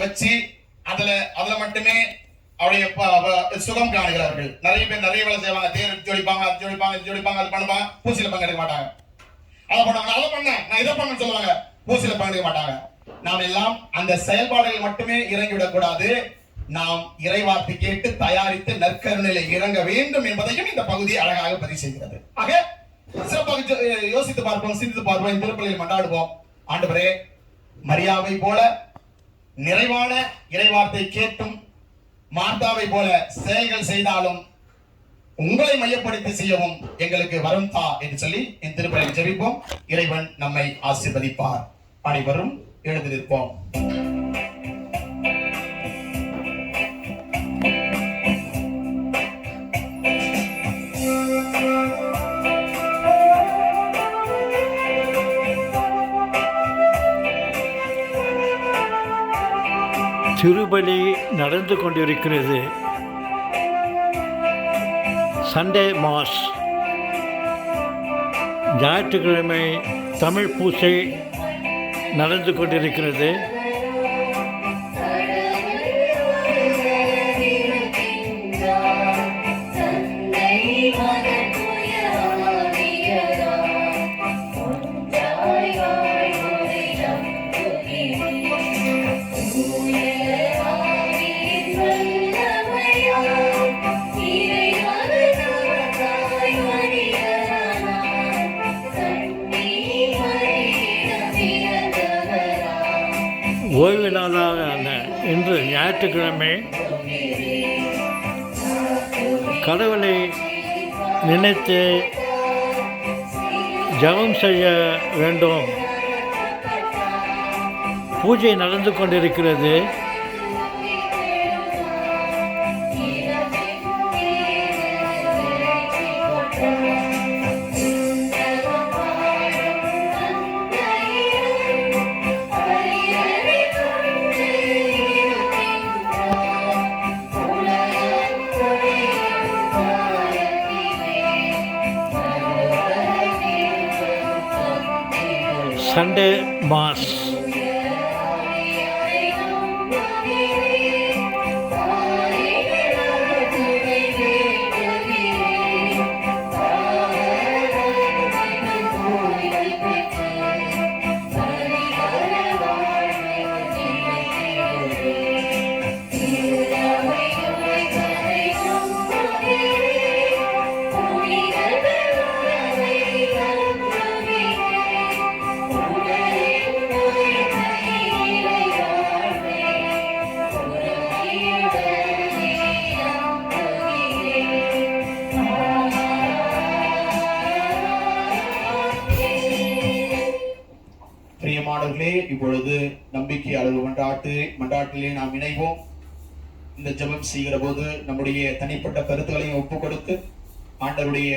வச்சு அதுல மட்டுமே அவருடைய சுகம் காணுகிறார்கள். நிறைய பேர் நிறைய வேலை செய்வாங்க, தேர் ஜோடிப்பாங்க, அது ஜோடிப்பாங்க, இது ஜோடிப்பாங்க, அது பண்ணுவாங்க, பூசையில பங்கெடுக்க மாட்டாங்க. அதை பண்ணுவாங்க, அதை பண்ணேன், நான் இதை பண்ண சொல்லுவாங்க, பூசையில பங்கெடுக்க மாட்டாங்க. நாம் எல்லாம் அந்த செயல்பாடுகள் மட்டுமே இறங்கிவிடக் கூடாது. நாம் இறைவார்த்தை கேட்டு தயாரித்து நற்கருணையில இறங்க வேண்டும் என்பதையும் இந்த பகுதி அழகாக பதிவு செய்கிறது. ஆக சிறப்பாக யோசித்து பார்ப்போம், சிந்தித்து பார்ப்போம், இந்த திருப்பலியில் மன்றாடுவோம். ஆண்டவரே, மரியாவை போல நிறைவான இறைவார்த்தை கேட்டும் மார்த்தாவை போல செயல்கள் செய்தாலும் உங்களை மையப்படுத்தி செய்யவும் எங்களுக்கு வரம் தா என்று சொல்லி இந்த திருப்பலியில் ஜெபிப்போம். இறைவன் நம்மை ஆசீர்வதிப்பார். அனைவரும் எழுந்து நிற்போம். திருப்பலி நடந்து கொண்டிருக்கிறது. சண்டே மாஸ், ஞாயிற்றுக்கிழமை தமிழ் பூசை நடந்து கொண்டிருக்கிறது. ஓய்வு நாளான இன்று ஞாயிற்றுக்கிழமை கடவுளை நினைத்து ஜெபம் செய்ய வேண்டும். பூஜை நடந்து கொண்டிருக்கிறது. Sunday mass. பிரியமானவர்களே, இப்பொழுது நம்பிக்கை அளவு மன்றாட்டிலே நாம் இணைவோம். இந்த ஜெபம் செய்கிற போது நம்முடைய தனிப்பட்ட கருத்துக்களையும் ஒப்புக் கொடுத்து ஆண்டவருடைய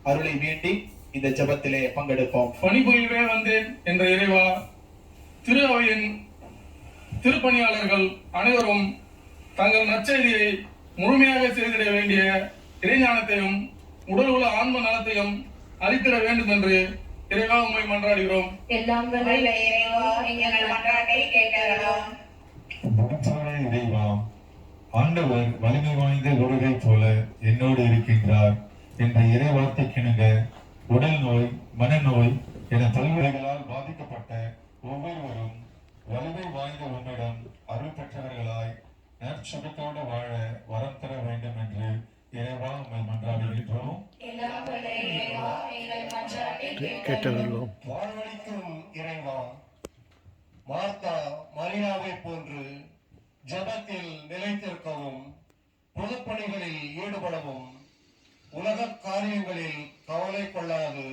அருளை வேண்டி இந்த ஜெபத்திலே பங்கெடுப்போம். பணிபுரியவே வந்தேன் என்ற இறைவா, திரு அவையின் திருப்பணியாளர்கள் அனைவரும் தங்கள் நற்செய்தியை முழுமையாக செய்திட வேண்டிய இறைஞானத்தையும் உடல் உள்ள ஆன்ம நலத்தையும் அளித்திட வேண்டும் என்று இறைவா உம்மை மன்றாடுகிறோம். எல்லாம் வல்ல இறைவா, எங்கள் மன்றாட்டை கேட்டருளும். இறைவா, ஆண்டவர் வலிமை வாய்ந்த ஒருவரை போல என்னோடு இருக்கின்றார் என்ற இறை வார்த்தைக்கிணங்க உடல் நோய், மனநோய் என பல்வேறுகளால் பாதிக்கப்பட்ட ஒவ்வொருவரும் வலிமை வாய்ந்த உன்னிடம் அருள் பெற்றவர்களாய் நற்சுகத்தோடு வாழ வரம் தர வேண்டும் என்று இறைவா உம்மை மன்றாடுகின்றோம். வாழ்வளிக்கும் இறைவா, மார்த்தா மரியாவை போன்று ஜெபத்தில் நிலைத்திருக்கவும், பொதுப்பணிகளில் ஈடுபடவும், உலக காரியங்களில் கவலை கொள்ளாது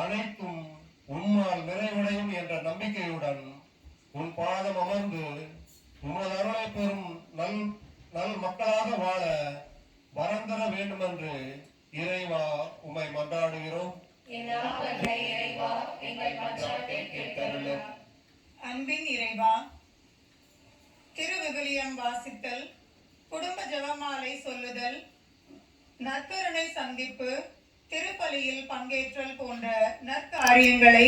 அனைத்தும் உம்மால் நிறைவடையும் என்ற நம்பிக்கையுடன் உன் பாதம் அமர்ந்து உமது அருளை பெறும் நல் மக்களாக வாழ வரம் தர வேண்டும் என்று இறைவா உம்மை மன்றாடுகிறோம். அன்பின் இறைவா, திருவிவிலியம் வாசித்தல், குடும்ப ஜெபமாலை சொல்லுதல், நற்கருணை சந்திப்பு, திருப்பலியில் பங்கேற்றல் போன்ற நற்காரியங்களை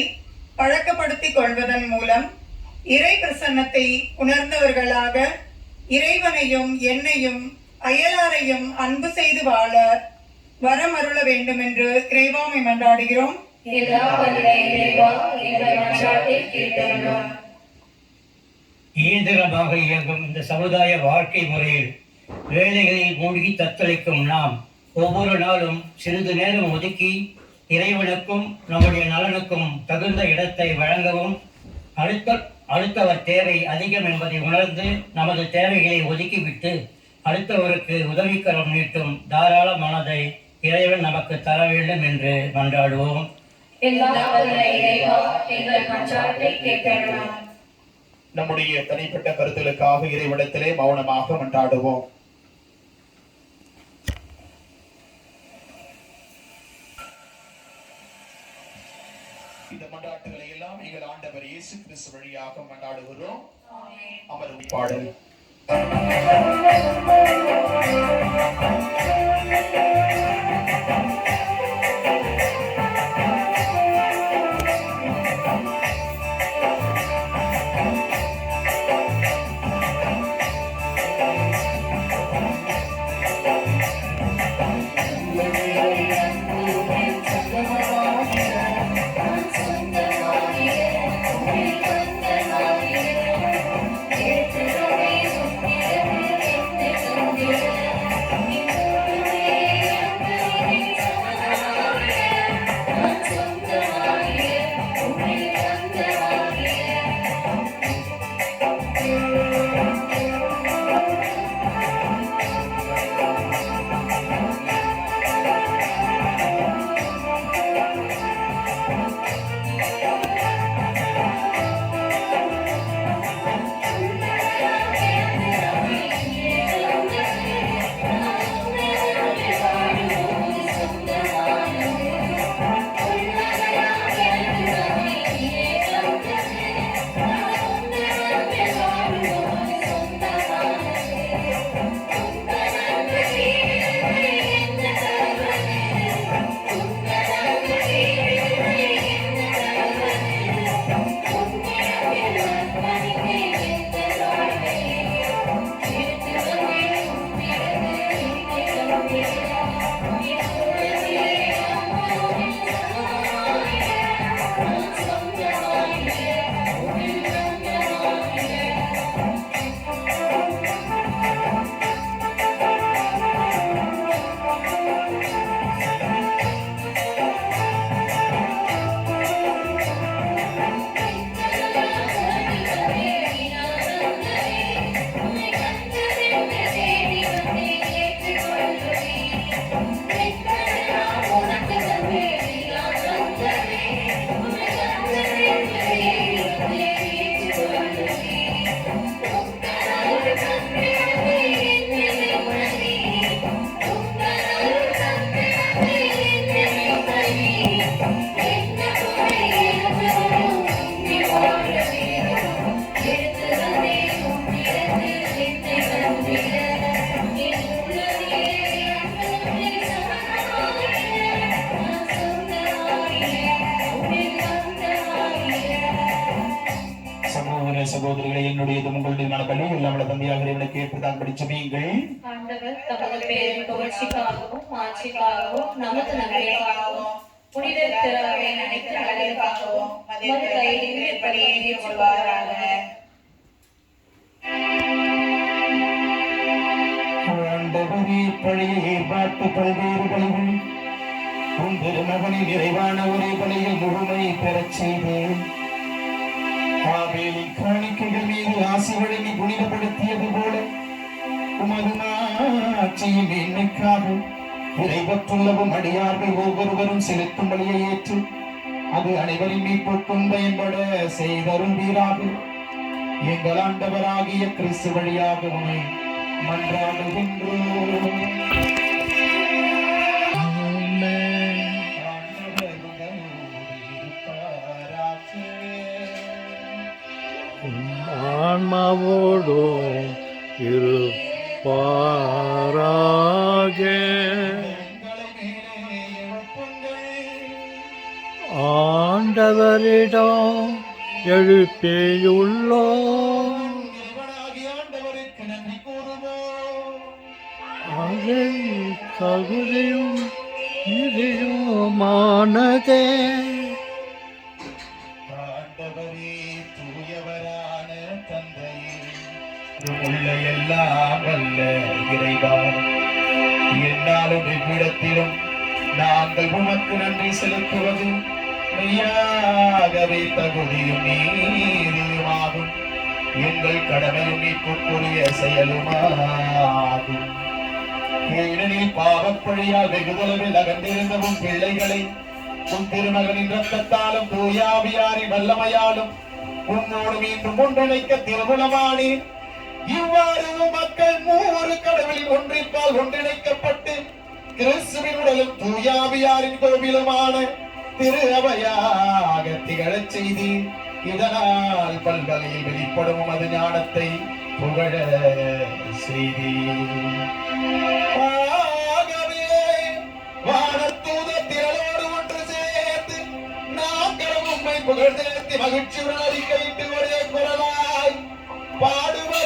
பழக்கப்படுத்திக் கொள்வதன் மூலம் இறை பிரசன்னத்தை உணர்ந்தவர்களாக இறைவனையும் என்னையும் அயலாரையும் அன்பு செய்து வாழ வரமருள வேண்டும் என்று இறைவாமை மன்றாடுகிறோம். இயந்திரமாக இயங்கும் இந்த சமுதாய வாழ்க்கை முறையில் வேலைகளில் மூழ்கி தத்தளிக்கும் நாம் ஒவ்வொரு நாளும் சிறிது நேரம் ஒதுக்கி இறைவனுக்கும் நம்முடைய நலனுக்கும் தகுந்த இடத்தை வழங்கவும் அடுத்தவர் தேவை அதிகம் என்பதை உணர்ந்து நமது தேவைகளை ஒதுக்கிவிட்டு அடுத்தவருக்கு உதவிக்கரம் நீட்டும் தாராள மனதை இறைவன் நமக்கு தர வேண்டும் என்று மன்றாடுவோம். நம்முடைய தனிப்பட்ட கருத்துகளுக்காக இறைவனிடத்திலே மௌனமாக மன்றாடுவோம். இந்த மன்றாட்டுகளை எல்லாம் எங்கள் ஆண்டவர் இயேசு கிறிஸ்து வழியாக மன்றாடுகிறோம். அமரும் பாடல். சகோதரிகளை என்னுடையது உங்களுடையமான பள்ளி எல்லாமே தந்தையாக இறைவனை கேட்டுதான் படிச்சவீங்கள். ஆண்டவர் தமது பேரின் புகழ்ச்சிக்காகவும் மாட்சிக்காகவும் நமது நன்மைக்காகவும் புனித திருவையின் அனைத்து நலனுக்காகவும் மது கையில் எப்படி ஏற்றுக்கொள்வாராக. ஆண்டவரே, பழைய ஏற்பாட்டு பல்வேறு பலிகள் உன் திருமகனின் நிறைவான ஒரே பலியில் முழுமை பெறச் செய்தேன். ஆபேலின் காணிக்கைகள் மீது ஆசி வழங்கி புனிதப்படுத்தியது போல உமது ஆட்சியின் மேன்மைக்காக இறைவற்றுள்ளவும் அடியார்கள் ஒவ்வொருவரும் செலுத்தும் பலியை ஏற்று அது அனைவரின் மீட்புக்கும் பயன்பட செய்தருள்வீராக. எங்கள் ஆண்டவராகிய கிறிஸ்து வழியாக உம்மை மன்றாடுகின்றோம். ஆன்மாவோடும் இருப்பாராக. ஆண்டவரிடம் எழுப்பியுள்ளோம். இறைவனாகிய ஆண்டவருக்கு நன்றி கூறுவோம். அதை தகுதியும் இதையுமானதே. ஆண்டவரே தூயவரான தந்தையே, உள்ள எல்லாம் வல்ல இறைவா, என்னாலும் இவ்விடத்திலும் நாங்கள் உமக்கு நன்றி செலுத்துவது மெய்யாகவே தகுதியும் நீதியுமாகும். எங்கள் கடமையும் மீட்புக்குரிய செயலுமாகும். ஏனெனில் பாவப்பழியால் வெகுதளவில் அகன்றிருந்தவும் பிள்ளைகளை உன் திருமகனின் ரத்தத்தாலும் தூயாவியாரின் வல்லமையாலும் உன்னோடு மீண்டும் ஒன்றிணைக்க திருமணமானேன். இவ்வாறு மக்கள் மூன்று கடவுளின் ஒன்றிப்பால் ஒன்றிணைக்கப்பட்டு கிறிஸ்துவின் உடலும் தூயாவியாரின் கோவிலுமான திரு அவையாக திகழச் செய்தி. இதனால் பல்வகையில் வெளிப்படும் உமது ஞானத்தை புகழ செய்தி. ஆகவே வானத்தூதர் திரளோடு ஒன்று சேர்ந்து நாங்கள் உம்மை புகழ்ந்தேத்தி மகிழ்ச்சியுடன் அறிக்கையிட்டு ஒரே குரலாய் பாடுவதாவது.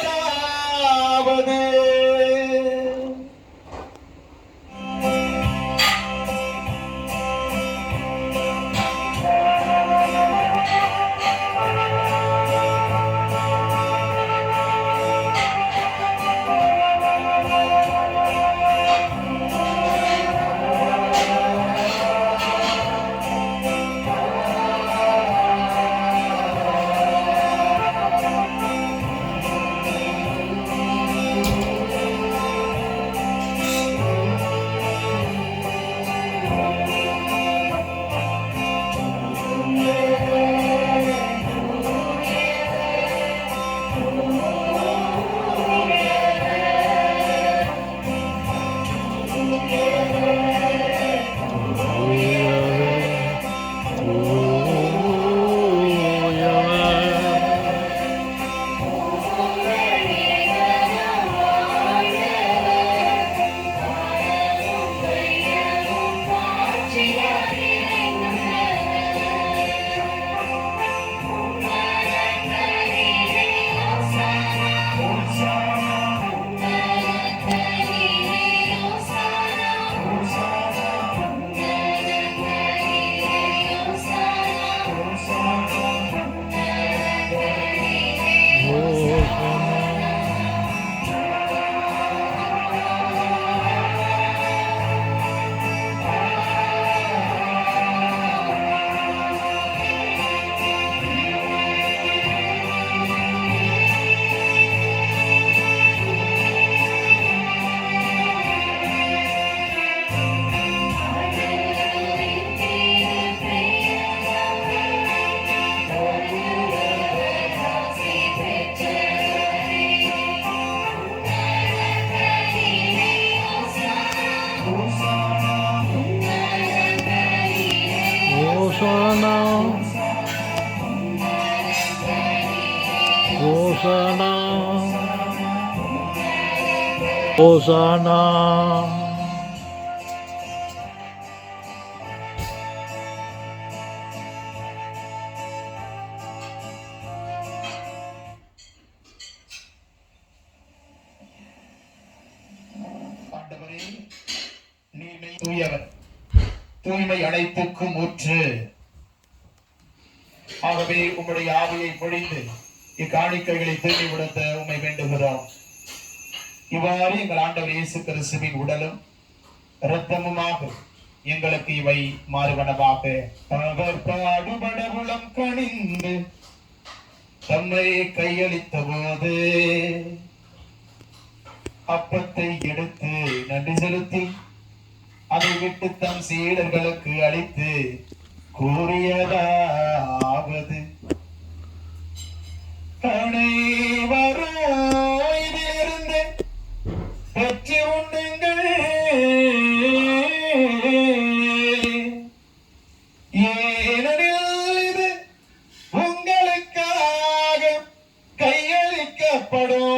Hosanna, Hosanna. ஆண்டவரே, நீர் தூயவர், தூய்மை அனைத்துக்கும் ஊற்று. ஆகவே உம்முடைய ஆவியை பொழிந்து இக்காணிக்கைகளை தூய்மைப்படுத்த உம்மை வேண்டுகிறோம். இவ்வாறு எங்கள் ஆண்டவர் இயேசு கிறிஸ்துவின் உடலும் இரத்தமுமாக எங்களுக்கு இவை மாறுவனவாக. அவர் பாடுபட உளம் கனிந்து தம்மை கையளித்த போது அப்பத்தை எடுத்து நன்றி செலுத்தி அதை விட்டு தம் சீடர்களுக்கு அளித்து கூறியதாவது, அனைவரும் இதிலிருந்து பெற்று உண்ணுங்கள். ஏனெனில் இது உங்களுக்காக கையளிக்கப்படும்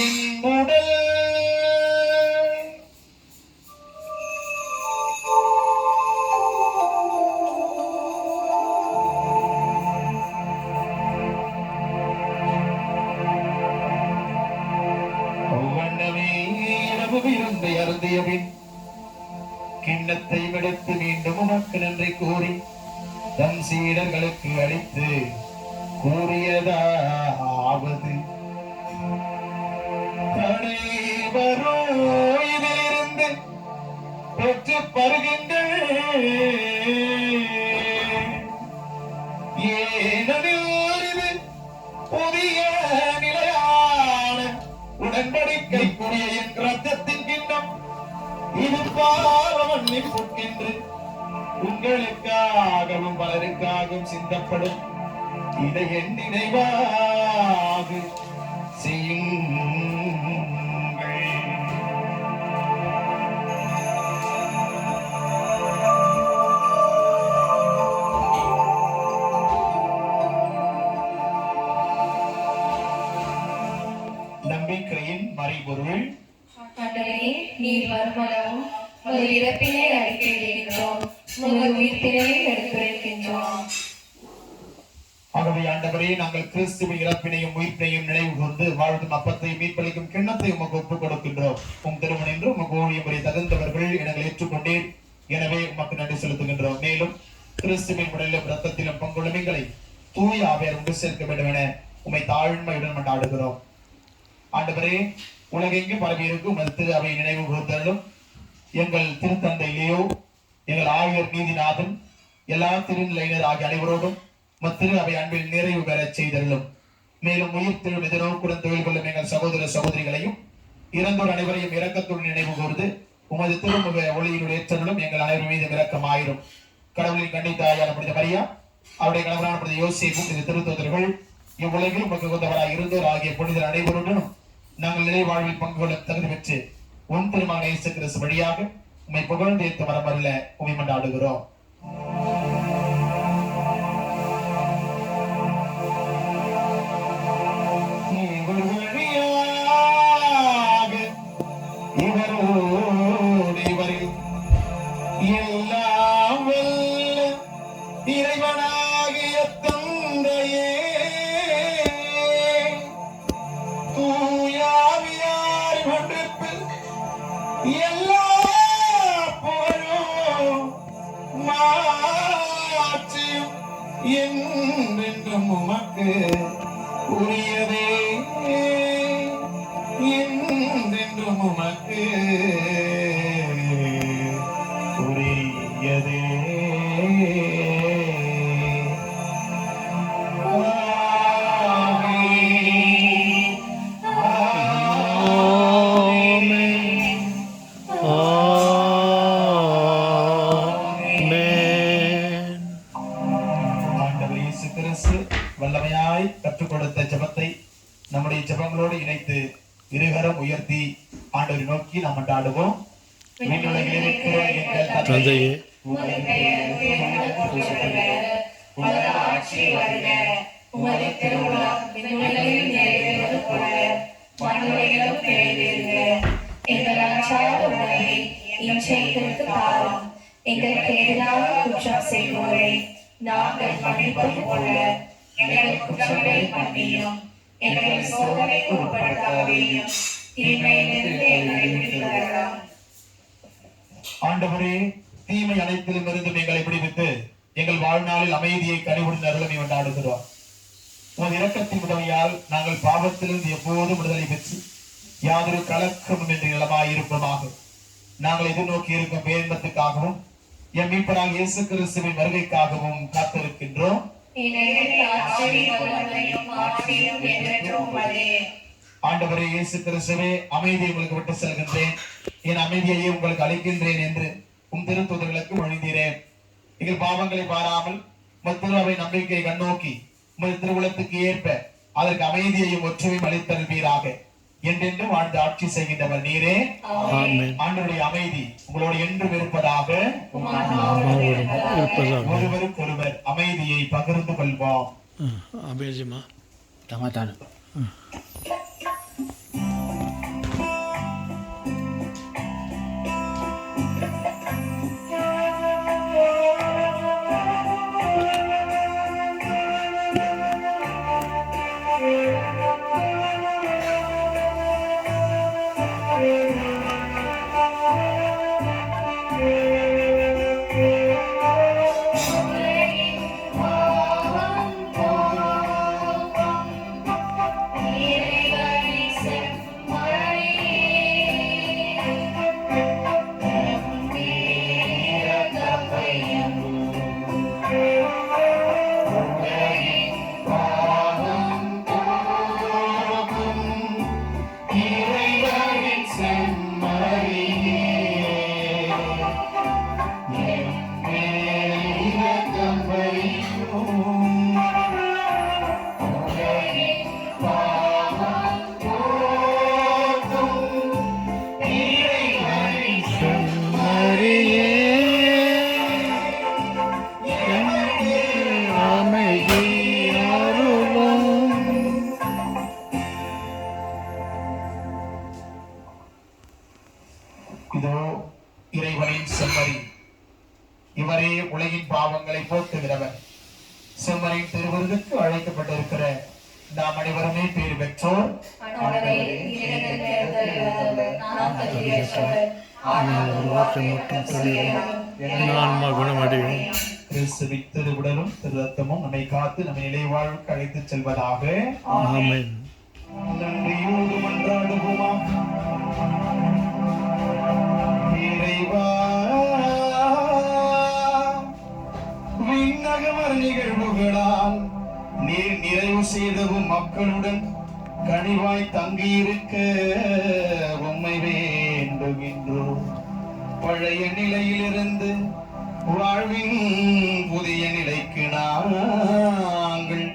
என் உடல். இரவு விருந்தை அருந்தியபின் கிண்ணத்தை எடுத்து மீண்டும் உமக்கு நன்றி கூறி தம் சீடர்களுக்கு அளித்து கூறியதாவது, அனைவரும் இதிலிருந்து பெற்று பருகின்ற, ஏனெனில் இது புதிய நிலையான உடன்படிக்கைக்குரிய என் இரத்தத்தின் கிண்ணம். இது பாவ மன்னிப்புக்கென்று உங்களுக்காகவும் பலருக்காகவும் சிந்தப்படும். இதை என் நினைவாக செய்யுங்கள். நம்பிக்கையின் மறைபொருள். ஆண்டவரே, நீர் வருமளவும் உமது இறப்பினை அறிக்கையிடுகின்றோம், உமது உயிர்ப்பினை எடுத்துரைக்கின்றோம். ஆகவே ஆண்டவரே, நாங்கள் கிறிஸ்துவின் இறப்பினையும் உயிர்ப்பினையும் நினைவு கூர்ந்து வாழ்த்தும் அப்பத்தையும் மீட்பளிக்கும் கிண்ணத்தை உமக்கு ஒப்புக் கொடுக்கின்றோம். உம் திருமணம் என்று உமக்கு ஊழியமுறை தகுந்தவர்கள் எங்களை ஏற்றுக்கொண்டேன். எனவே உமக்கு நன்றி செலுத்துகின்றோம். மேலும் கிறிஸ்துவின் உடலிலும் இரத்தத்திலும் பங்குள்ள எங்களை தூய ஆவியார் உண்டு சேர்க்க வேண்டும் என உம்மை தாழ்மையுடன் மன்றாடுகிறோம். ஆண்டவரே, உலகெங்கும் பரவி இருக்கும் உமது திரு அவை நினைவு கூர்ந்தலும் எங்கள் திருத்தந்தை லியோ, எங்கள் ஆயர் நீதிநாதன், எல்லா திருநிலையினர் ஆகிய அனைவரோடும் திரு அவை அன்பில் நிறைவு பெறச் செய்தள்ளும். மேலும் உயிர் திரு எதிர்நோக்குடன் தொழில் கொள்ளும் எங்கள் சகோதர சகோதரிகளையும் இறந்தோர் அனைவரையும் இரக்கத்துடன் நினைவு கூர்ந்து உமது திருமுக ஒளியினுடைய ஏற்றலும் எங்கள் அனைவரும் மீது இரக்கமாயிரும். கடவுளின் கண்டித்தாயான புனித மரியா, அவருடைய கணவரான புனித யோசேப்பும் இந்த திருத்தூதர்கள் இவ்வுலகில் உமக்கு உகந்தவராய் இருந்தோர் ஆகிய புனிதர் அனைவருடனும் நாங்கள் நிலை வாழ்வில் பங்கு கொள்ள தகுதி பெற்று உன் திருமகன் இயேசு கிறிஸ்து வழியாக உம்மை புகழ்ந்து ஏற்று வரமல்ல உம்மை மன்றாடுகிறோம். இறைவனாகிய தந்தையே, தூயாவியார் ஒன்றிப்பில் எல்லா புகழும் மாட்சியும் என்றென்றும் உமக்கு உரியதே, என்றென்றும் உமக்கு உரியதே. வல்லமையாய் கற்றுக் கொடுத்த ஜெபத்தை நம்முடைய ஜெபங்களோடு இணைத்து இருகரம் உயர்த்தி ஆண்டவரை நோக்கி நாம் மன்றாடுவோம். விண்ணுலகில் இருக்கிற எங்கள் தந்தையே, உமது பெயர் பூஜிக்கப்படுக, உமது ஆட்சி வருக, உமது திருவுளம் விண்ணுலகில் நிறைவேறுவது போல மண்ணுலகிலும் நிறைவேறுக. எங்கள் அன்றாட உணவை இன்று எங்களுக்கு தாரும். எங்களுக்கு எதிராக குற்றம் செய்வோரை நாங்கள் மன்னிப்பது போல எங்கள் குற்றங்களை மன்னியும். எங்களை சோதனைக்கு உட்படுத்தாதேயும், தீமையிலிருந்து எங்களை விடுவித்தருளும். ஆண்டவரே, தீமை அனைத்திலும் இருந்து எங்களை விடுவித்து எங்கள் வாழ்நாளில் அமைதியை கனிவுடன் அருளமை கொண்டாடுகிறோம். உமது இரக்கத்தின் உதவியால் நாங்கள் பாவத்திலிருந்து எப்போதும் விடுதலை பெற்று யாதொரு கலக்கமும் என்று நலமாயிருப்போமாக. நாங்கள் எதிர்நோக்கி இருக்கும் பேரின்பத்துக்காகவும் எம் மீட்பராகிய இயேசு கிறிஸ்துவின் வருகைக்காகவும் காத்திருக்கின்றோம். ஆண்டவரே இயேசு கிறிஸ்துவே, அமைதியை உங்களுக்கு விட்டு செல்கின்றேன், என் அமைதியையே உங்களுக்கு அளிக்கின்றேன் என்று உம் திருத்தூதர்களுக்கு மொழிந்தீரேன். எங்கள் பாவங்களை பாராமல் மத்திருவை நம்பிக்கையை கண்ணோக்கி உமது திருவுளத்துக்கு ஏற்ப அதற்கு அமைதியையும் ஒற்றுமையும் அளித்தருள்வீராக. என்றென்றும் வாழ்ந்து ஆட்சி செய்கின்றவர் நீரே. ஆண்டவருடைய அமைதி உங்களோடு என்றும் இருப்பதாக. ஒருவருக்கொருவர் அமைதியை பகிர்ந்து கொள்வோம். அமைதிமா தமாதான இதோ இறைவனின் செம்மறி, இவரே உலகின் பாவங்களை போக்குகிறவர். செம்மறியின் திருவிருந்துக்கு அழைக்கப்பட்டிருக்கிற நாம் அனைவருமே பேறு பெற்றோர். ஆண்டவரே, நீர் தேர்ந்தெடுத்தவர், நான் தகுதியற்றவர். ஆனால் ஒரு வார்த்தை மட்டும் சொல்லியேன், என் ஆன்மா குணமடையும். கிறிஸ்துவின் திருவுடலும் திரு ரத்தமும் நம்மை காத்து நம்மை இலைவாழ்வுக்கு அழைத்துச் செல்வதாக. ஆமென். நன்றியோடு மன்றாடுவோமா. இறைவா, விண்ணகமர் நிகழ்வுகளால் நீர் நிறைவு செய்தவும் மக்களுடன் கனிவாய் தங்கியிருக்க உம்மை வேண்டுகின்றோம். பழைய நிலையிலிருந்து வாழ்வின் புதிய நிலைக்கு நாங்கள்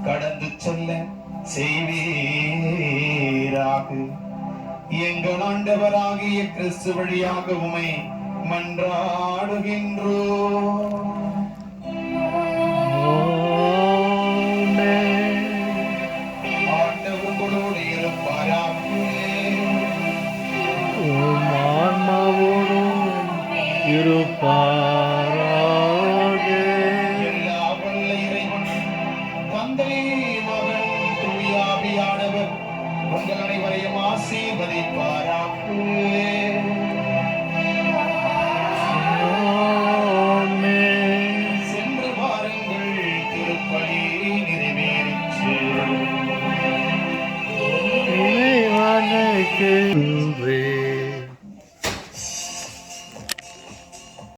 கடந்து செல்ல செய்வீராக. எங்கள் ஆண்டவராகிய கிறிஸ்து வழியாக உம்மை மன்றாடுகின்றோம்.